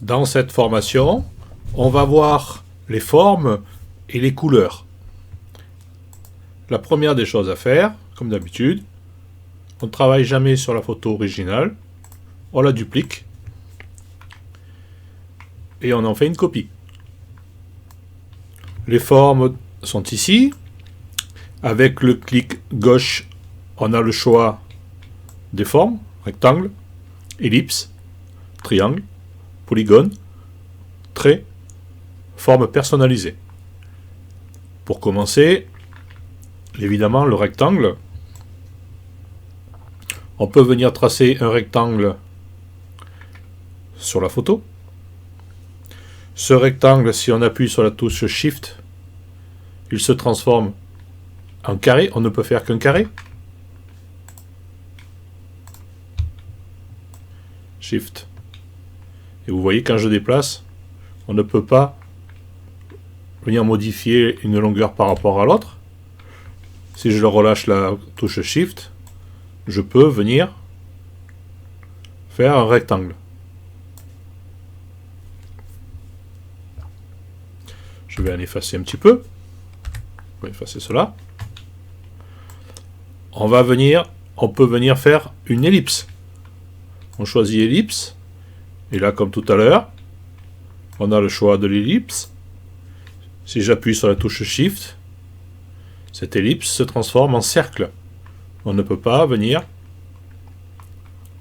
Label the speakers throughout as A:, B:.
A: Dans cette formation, on va voir les formes et les couleurs. La première des choses à faire, comme d'habitude, on ne travaille jamais sur la photo originale, on la duplique et on en fait une copie. Les formes sont ici. Avec le clic gauche, on a le choix des formes, rectangle, ellipse, triangle, polygone, trait, forme personnalisée. Pour commencer, évidemment le rectangle. On peut venir tracer un rectangle sur la photo. Ce rectangle, si on appuie sur la touche Shift, il se transforme en carré. On ne peut faire qu'un carré. Shift. Et vous voyez, quand je déplace, on ne peut pas venir modifier une longueur par rapport à l'autre. Si je relâche la touche Shift, je peux venir faire un rectangle. Je vais en effacer un petit peu. On va effacer cela. On peut venir faire une ellipse. On choisit ellipse. Et là, comme tout à l'heure, on a le choix de l'ellipse. Si j'appuie sur la touche Shift, cette ellipse se transforme en cercle. On ne peut pas venir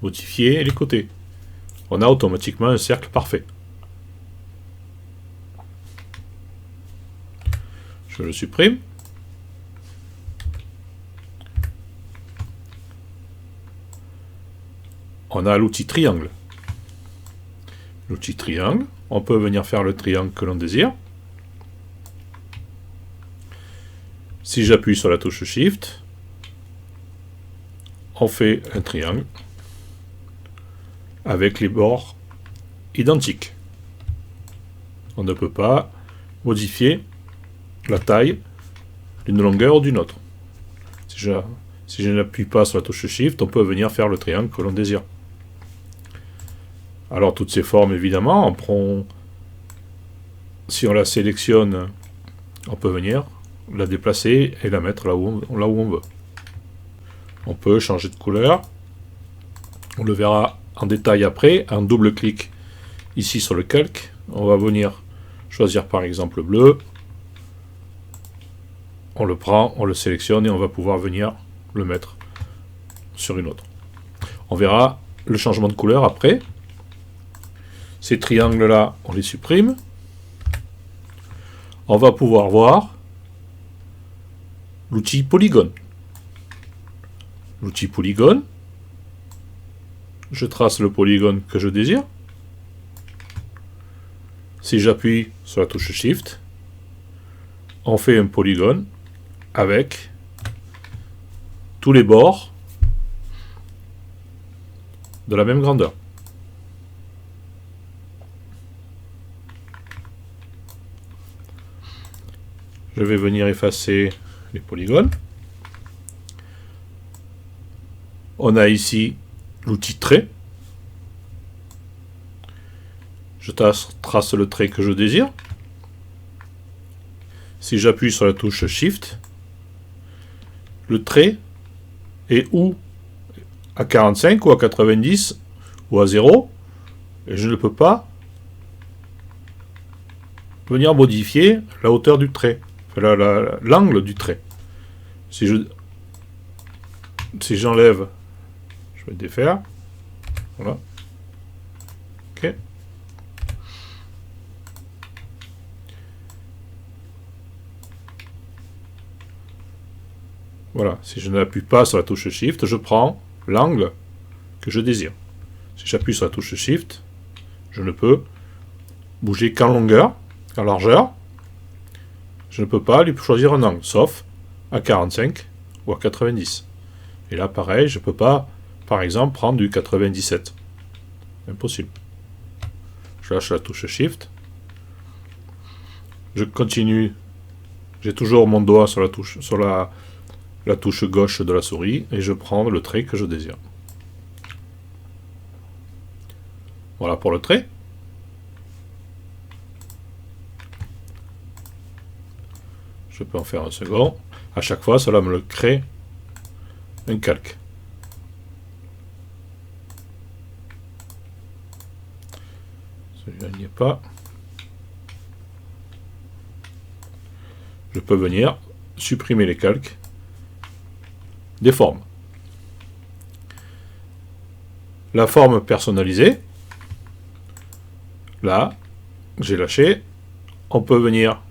A: modifier les côtés. On a automatiquement un cercle parfait. Je le supprime. On a l'outil triangle. L'outil triangle, on peut venir faire le triangle que l'on désire. Si j'appuie sur la touche Shift, on fait un triangle avec les bords identiques. On ne peut pas modifier la taille d'une longueur ou d'une autre. Si je n'appuie pas sur la touche Shift, on peut venir faire le triangle que l'on désire. Alors toutes ces formes, évidemment, si on la sélectionne, on peut venir la déplacer et la mettre là où on veut. On peut changer de couleur. On le verra en détail après. Un double clic ici sur le calque. On va venir choisir par exemple le bleu. On le prend, on le sélectionne et on va pouvoir venir le mettre sur une autre. On verra le changement de couleur après. Ces triangles-là, on les supprime. On va pouvoir voir l'outil polygone. L'outil polygone, je trace le polygone que je désire. Si j'appuie sur la touche Shift, on fait un polygone avec tous les bords de la même grandeur. Je vais venir effacer les polygones. On a ici l'outil trait. Je trace le trait que je désire. Si j'appuie sur la touche Shift, le trait est ou à 45 ou à 90 ou à 0 et je ne peux pas venir modifier la hauteur du trait, l'angle du trait. Si j'enlève, je vais défaire. Voilà. Ok. Voilà. Si je n'appuie pas sur la touche Shift, je prends l'angle que je désire. Si j'appuie sur la touche Shift, je ne peux bouger qu'en longueur, qu'en largeur. Je ne peux pas lui choisir un angle, sauf à 45 ou à 90. Et là, pareil, je ne peux pas, par exemple, prendre du 97. Impossible. Je lâche la touche Shift. Je continue. J'ai toujours mon doigt sur la touche gauche de la souris et je prends le trait que je désire. Voilà pour le trait. Je peux en faire un second. À chaque fois, cela me le crée un calque. Celui-là n'y est pas. Je peux venir supprimer les calques des formes. La forme personnalisée, là, j'ai lâché. On peut venir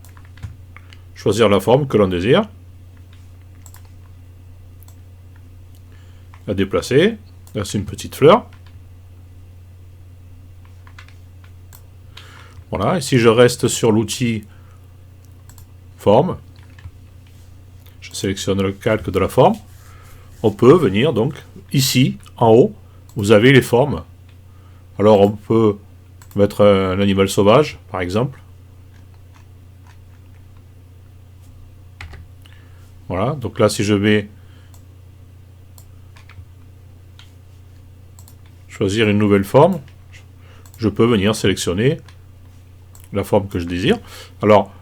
A: choisir la forme que l'on désire, la déplacer. Là, c'est une petite fleur. Voilà, et si je reste sur l'outil forme, je sélectionne le calque de la forme, on peut venir donc ici, en haut, vous avez les formes. Alors on peut mettre un animal sauvage, par exemple. Voilà, donc là si je vais choisir une nouvelle forme, je peux venir sélectionner la forme que je désire. Alors,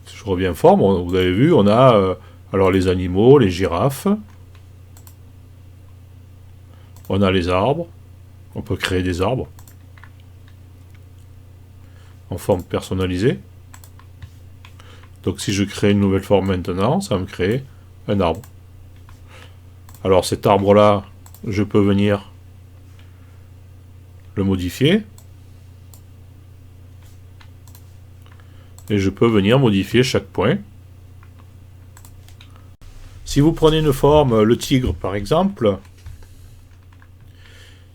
A: si je reviens forme, vous avez vu, on a alors les animaux, les girafes, on a les arbres, on peut créer des arbres en forme personnalisée. Donc si je crée une nouvelle forme maintenant, ça va me créer un arbre. Alors cet arbre-là, je peux venir le modifier. Et je peux venir modifier chaque point. Si vous prenez une forme, le tigre par exemple,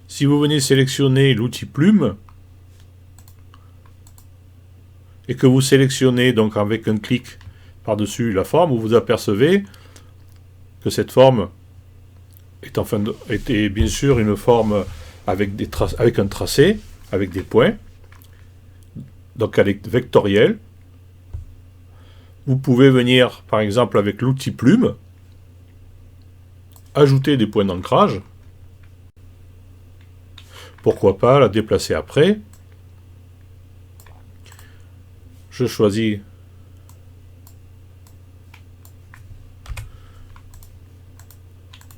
A: si vous venez sélectionner l'outil plume, et que vous sélectionnez donc avec un clic par-dessus la forme, vous vous apercevez que cette forme est bien sûr une forme avec un tracé, avec des points, donc elle est vectorielle. Vous pouvez venir, par exemple, avec l'outil plume, ajouter des points d'ancrage. Pourquoi pas la déplacer après. Je choisis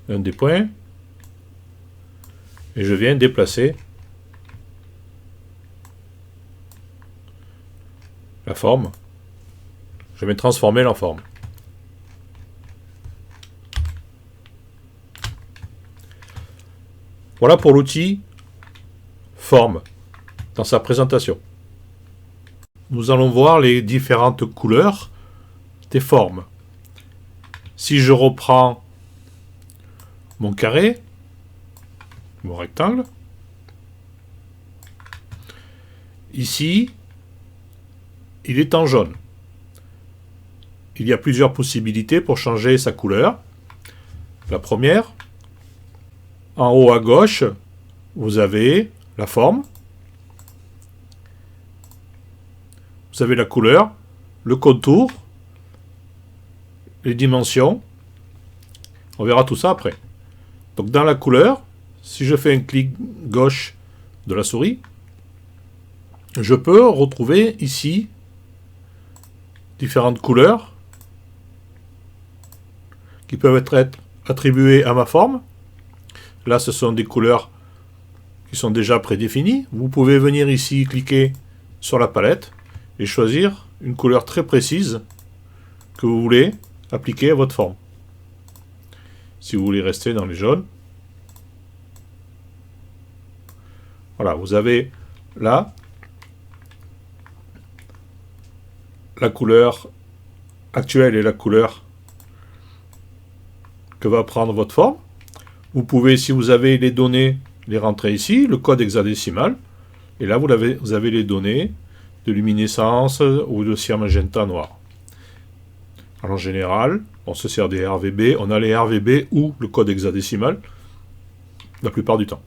A: un des points et je viens déplacer la forme. Je vais transformer la forme. Voilà pour l'outil forme dans sa présentation. Nous allons voir les différentes couleurs des formes. Si je reprends mon carré, mon rectangle, ici, il est en jaune. Il y a plusieurs possibilités pour changer sa couleur. La première, en haut à gauche, vous avez la forme. Vous avez la couleur, le contour, les dimensions. On verra tout ça après. Donc dans la couleur, si je fais un clic gauche de la souris, je peux retrouver ici différentes couleurs qui peuvent être attribuées à ma forme. Là, ce sont des couleurs qui sont déjà prédéfinies. Vous pouvez venir ici, cliquer sur la palette et choisir une couleur très précise que vous voulez appliquer à votre forme. Si vous voulez rester dans les jaunes, voilà, vous avez là la couleur actuelle et la couleur que va prendre votre forme. Vous pouvez, si vous avez les données, les rentrer ici, le code hexadécimal, et là vous avez les données de luminescence ou de cyan magenta noir. Alors, en général, on se sert des RVB, on a les RVB ou le code hexadécimal la plupart du temps.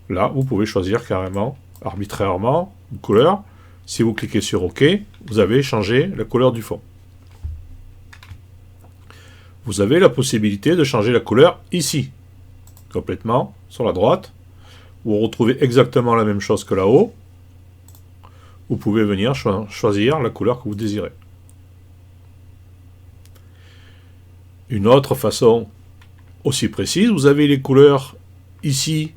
A: Là, vous pouvez choisir carrément, arbitrairement, une couleur. Si vous cliquez sur OK, vous avez changé la couleur du fond. Vous avez la possibilité de changer la couleur ici, complètement, sur la droite. Vous retrouvez exactement la même chose que là-haut. Vous pouvez venir choisir la couleur que vous désirez. Une autre façon aussi précise, vous avez les couleurs ici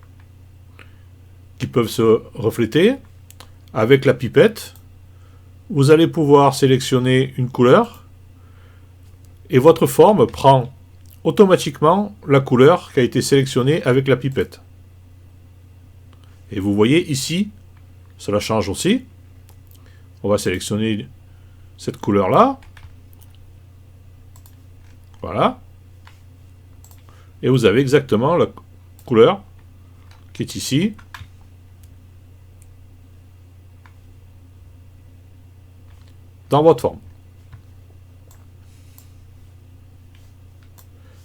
A: qui peuvent se refléter. Avec la pipette, vous allez pouvoir sélectionner une couleur et votre forme prend automatiquement la couleur qui a été sélectionnée avec la pipette. Et vous voyez ici, cela change aussi. On va sélectionner cette couleur-là. Voilà. Et vous avez exactement la couleur qui est ici. Dans votre forme.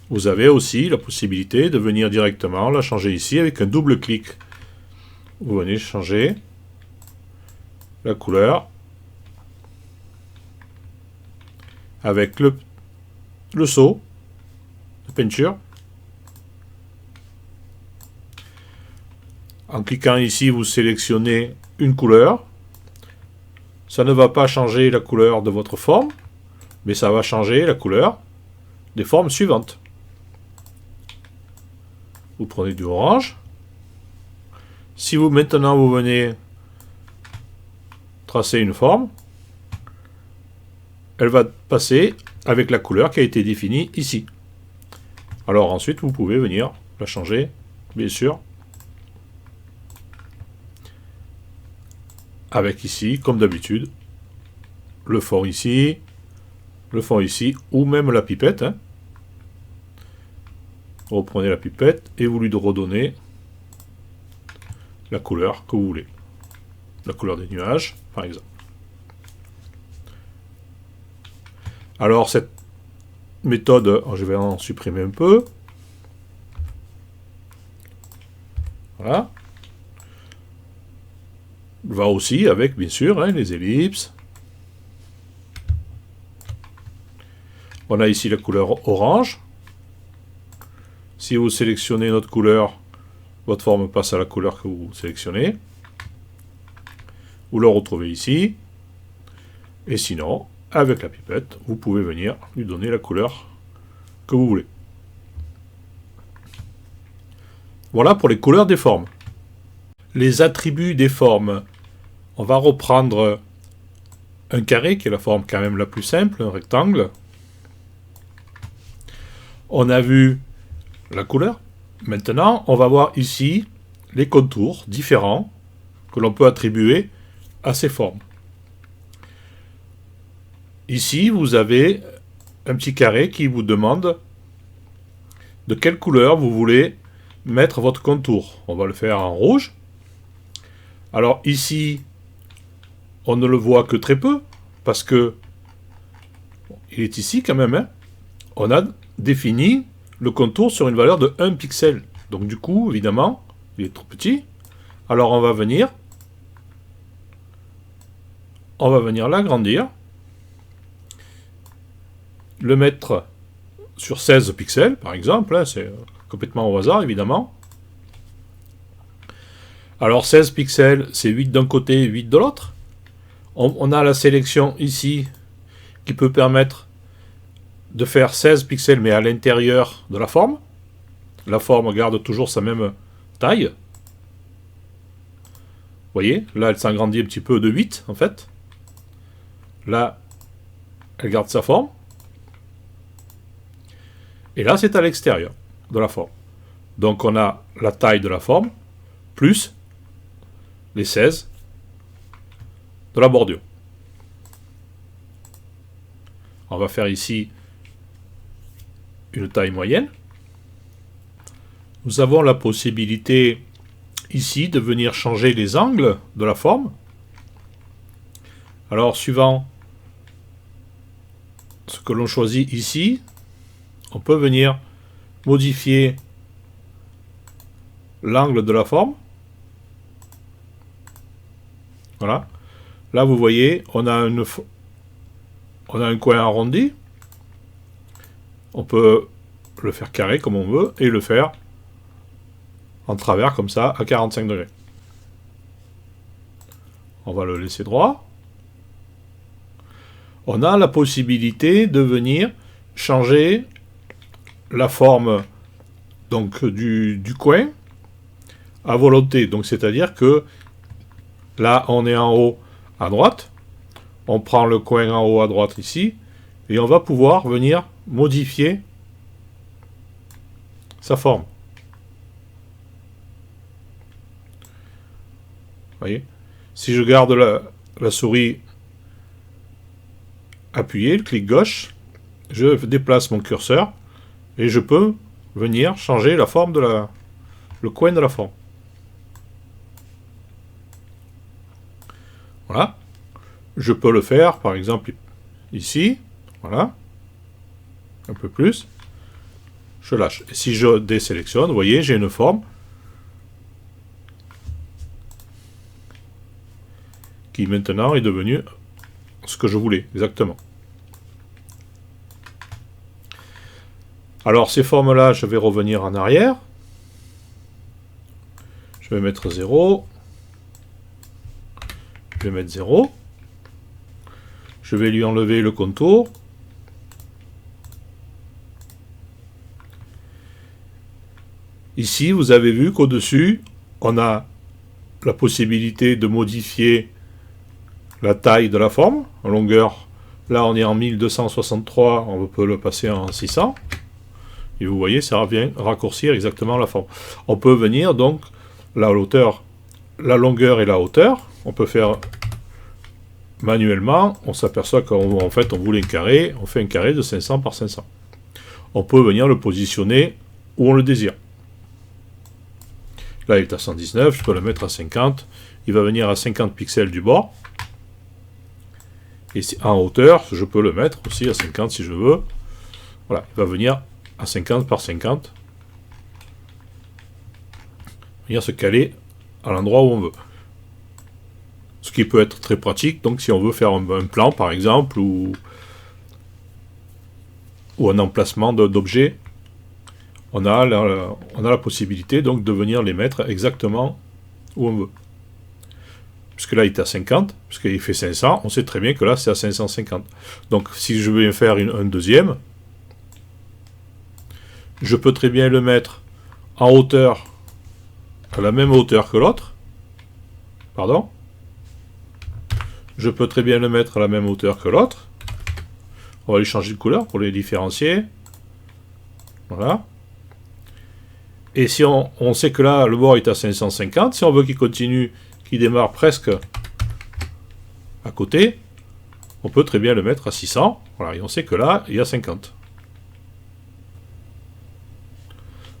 A: Vous avez aussi la possibilité de venir directement la changer ici avec un double clic. Vous venez changer la couleur avec le seau de peinture. En cliquant ici, vous sélectionnez une couleur. Ça ne va pas changer la couleur de votre forme, mais ça va changer la couleur des formes suivantes. Vous prenez du orange. Si vous maintenant vous venez tracer une forme, elle va passer avec la couleur qui a été définie ici. Alors ensuite vous pouvez venir la changer, bien sûr, avec ici, comme d'habitude, le fond ici, ou même la pipette. Vous reprenez la pipette et vous lui redonnez la couleur que vous voulez. La couleur des nuages, par exemple. Alors cette méthode, je vais en supprimer un peu. Voilà. Va aussi avec, bien sûr, les ellipses. On a ici la couleur orange. Si vous sélectionnez notre couleur, votre forme passe à la couleur que vous sélectionnez. Vous le retrouvez ici. Et sinon, avec la pipette, vous pouvez venir lui donner la couleur que vous voulez. Voilà pour les couleurs des formes. Les attributs des formes. On va reprendre un carré, qui est la forme quand même la plus simple, un rectangle. On a vu la couleur. Maintenant, on va voir ici les contours différents que l'on peut attribuer à ces formes. Ici, vous avez un petit carré qui vous demande de quelle couleur vous voulez mettre votre contour. On va le faire en rouge. Alors ici, on ne le voit que très peu, parce que il est ici quand même. On a défini le contour sur une valeur de 1 pixel. Donc du coup, évidemment, il est trop petit. Alors on va venir l'agrandir, le mettre sur 16 pixels, par exemple. C'est complètement au hasard, évidemment. Alors 16 pixels, c'est 8 d'un côté, 8 de l'autre. On a la sélection ici qui peut permettre de faire 16 pixels, mais à l'intérieur de la forme. La forme garde toujours sa même taille. Vous voyez, là, elle s'agrandit un petit peu de 8, en fait. Là, elle garde sa forme. Et là, c'est à l'extérieur de la forme. Donc, on a la taille de la forme, plus les 16 de la bordure. On va faire ici une taille moyenne. Nous avons la possibilité ici de venir changer les angles de la forme. Alors, suivant ce que l'on choisit ici, on peut venir modifier l'angle de la forme. Voilà. Là, vous voyez, on a un coin arrondi. On peut le faire carré comme on veut et le faire en travers comme ça à 45 degrés. On va le laisser droit. On a la possibilité de venir changer la forme donc, du coin à volonté. Donc c'est-à-dire que là, on est en haut à droite. On prend le coin en haut à droite ici. Et on va pouvoir venir modifier sa forme. Vous voyez? Si je garde la souris appuyée, le clic gauche, je déplace mon curseur et je peux venir changer la forme de le coin de la forme. Voilà. Je peux le faire, par exemple, ici. Voilà. Un peu plus. Je lâche. Et si je désélectionne, vous voyez, j'ai une forme qui maintenant est devenue ce que je voulais, exactement. Alors, ces formes-là, je vais revenir en arrière. Je vais mettre 0. Je vais mettre 0. Je vais lui enlever le contour. Ici, vous avez vu qu'au-dessus, on a la possibilité de modifier la taille de la forme, en longueur. Là, on est en 1263, on peut le passer en 600. Et vous voyez, ça vient raccourcir exactement la forme. On peut venir donc la hauteur, la longueur et la hauteur. On peut faire manuellement. On s'aperçoit qu'en fait, on voulait un carré. On fait un carré de 500 par 500. On peut venir le positionner où on le désire. Là, il est à 119. Je peux le mettre à 50. Il va venir à 50 pixels du bord. Et en hauteur, je peux le mettre aussi à 50 si je veux. Voilà, il va venir à 50 par 50. Venir se caler à l'endroit où on veut. Ce qui peut être très pratique, donc si on veut faire un plan par exemple, ou un emplacement d'objets, on a la possibilité donc de venir les mettre exactement où on veut. Puisque là il est à 50, puisqu'il fait 500, on sait très bien que là c'est à 550. Donc si je veux faire un deuxième, je peux très bien le mettre en hauteur, à la même hauteur que l'autre. Pardon. Je peux très bien le mettre à la même hauteur que l'autre. On va lui changer de couleur pour les différencier. Voilà. Et si on sait que là, le bord est à 550, si on veut qu'il continue, qu'il démarre presque à côté, on peut très bien le mettre à 600. Voilà, et on sait que là, il y a 50.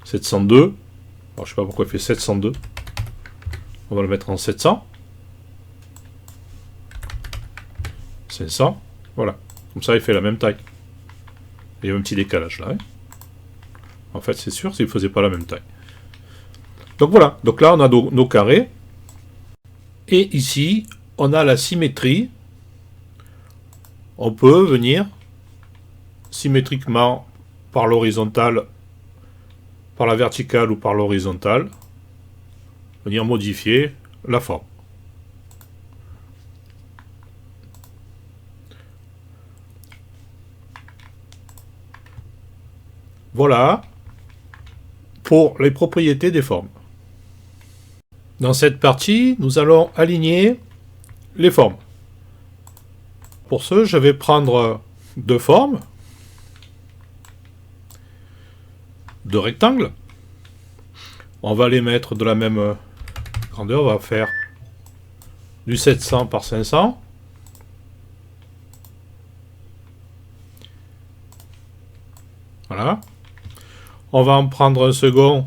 A: 702. Alors, je ne sais pas pourquoi il fait 702. On va le mettre en 700. 500. Voilà. Comme ça, il fait la même taille. Il y a un petit décalage là. Hein. En fait, c'est sûr s'il ne faisait pas la même taille. Donc voilà. Donc là, on a nos carrés. Et ici, on a la symétrie. On peut venir symétriquement par l'horizontale, par la verticale ou par l'horizontale, venir modifier la forme. Voilà pour les propriétés des formes. Dans cette partie, nous allons aligner les formes. Pour ce, je vais prendre deux formes, deux rectangles. On va les mettre de la même grandeur. On va faire du 700 par 500. Voilà. On va en prendre un second.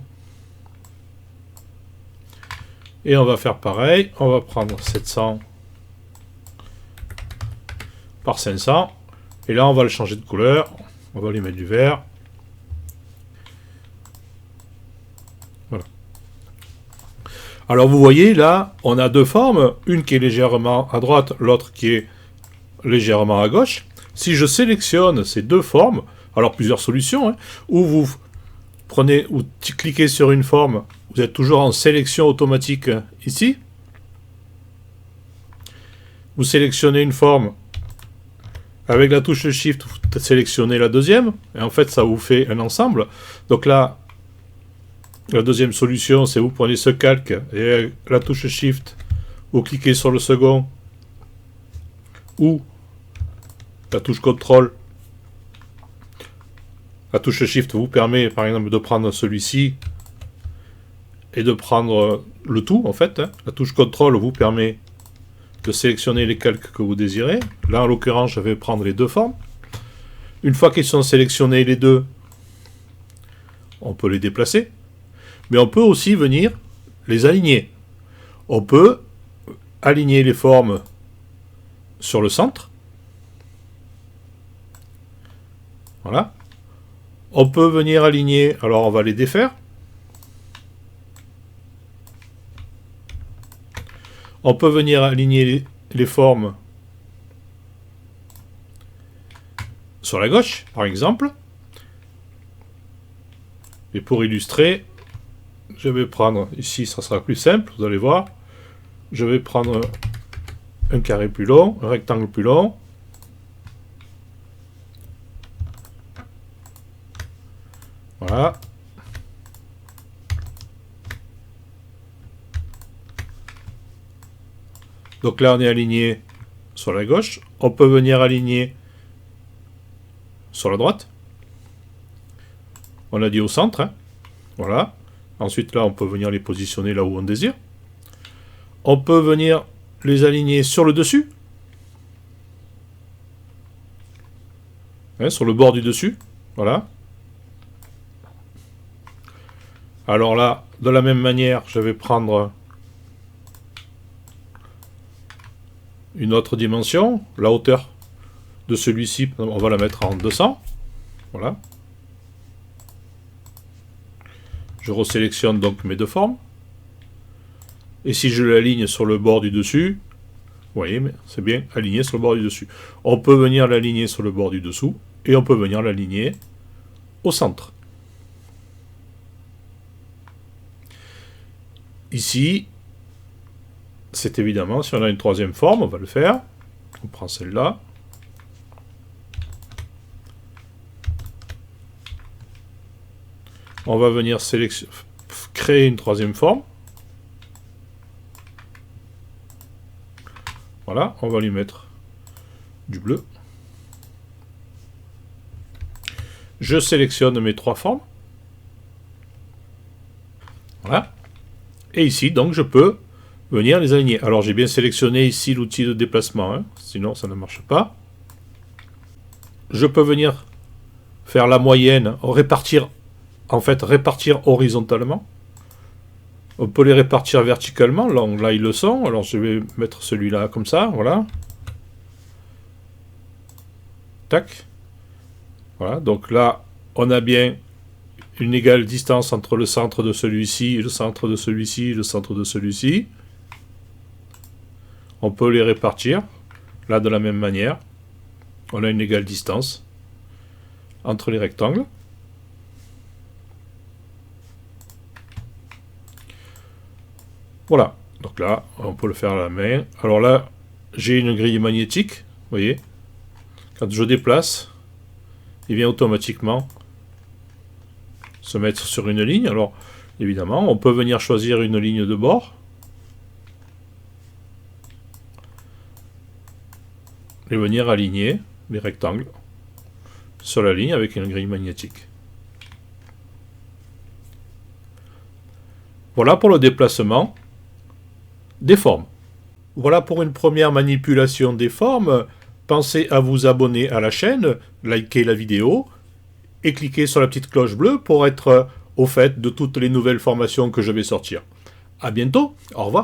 A: Et on va faire pareil. On va prendre 700 par 500. Et là, on va le changer de couleur. On va lui mettre du vert. Voilà. Alors, vous voyez, là, on a deux formes. Une qui est légèrement à droite, l'autre qui est légèrement à gauche. Si je sélectionne ces deux formes, alors plusieurs solutions, hein, où vous prenez ou cliquez sur une forme, vous êtes toujours en sélection automatique ici. Vous sélectionnez une forme Avec la touche Shift, vous sélectionnez la deuxième, et en fait, ça vous fait un ensemble. Donc là, la deuxième solution, c'est vous prenez ce calque, et avec la touche Shift, vous cliquez sur le second, ou la touche CTRL. La touche Shift vous permet, par exemple, de prendre celui-ci, et de prendre le tout, en fait. La touche CTRL vous permet de sélectionner les calques que vous désirez. Là, en l'occurrence, je vais prendre les deux formes. Une fois qu'ils sont sélectionnés les deux, on peut les déplacer. Mais on peut aussi venir les aligner. On peut aligner les formes sur le centre. Voilà. On peut venir aligner, alors on va les défaire. On peut venir aligner les formes sur la gauche, par exemple. Et pour illustrer, je vais prendre, ici ça sera plus simple, vous allez voir. Je vais prendre un carré plus long, un rectangle plus long. Voilà. Donc là, on est aligné sur la gauche. On peut venir aligner sur la droite. On a dit au centre. Hein. Voilà. Ensuite, là, on peut venir les positionner là où on désire. On peut venir les aligner sur le dessus. Hein, sur le bord du dessus. Voilà. Alors là, de la même manière, je vais prendre une autre dimension, la hauteur de celui-ci, on va la mettre en 200. Voilà. Je resélectionne donc mes deux formes. Et si je l'aligne sur le bord du dessus, vous voyez, c'est bien aligné sur le bord du dessus. On peut venir l'aligner sur le bord du dessous, et on peut venir l'aligner au centre. Ici, c'est évidemment, si on a une troisième forme, on va le faire. On prend celle-là. On va venir créer une troisième forme. Voilà, on va lui mettre du bleu. Je sélectionne mes trois formes. Voilà. Et ici, donc, je peux venir les aligner. Alors, j'ai bien sélectionné ici l'outil de déplacement, hein, sinon ça ne marche pas. Je peux venir faire la moyenne, répartir horizontalement. On peut les répartir verticalement, là ils le sont. Alors, je vais mettre celui-là comme ça, voilà. Tac. Voilà, donc là, on a bien une égale distance entre le centre de celui-ci, le centre de celui-ci, le centre de celui-ci. On peut les répartir, là de la même manière. On a une égale distance entre les rectangles. Voilà, donc là, on peut le faire à la main. Alors là, j'ai une grille magnétique, vous voyez. Quand je déplace, il vient automatiquement se mettre sur une ligne. Alors, évidemment, on peut venir choisir une ligne de bord. Et venir aligner les rectangles sur la ligne avec une grille magnétique. Voilà pour le déplacement des formes. Voilà pour une première manipulation des formes. Pensez à vous abonner à la chaîne, liker la vidéo et cliquez sur la petite cloche bleue pour être au fait de toutes les nouvelles formations que je vais sortir. À bientôt, au revoir.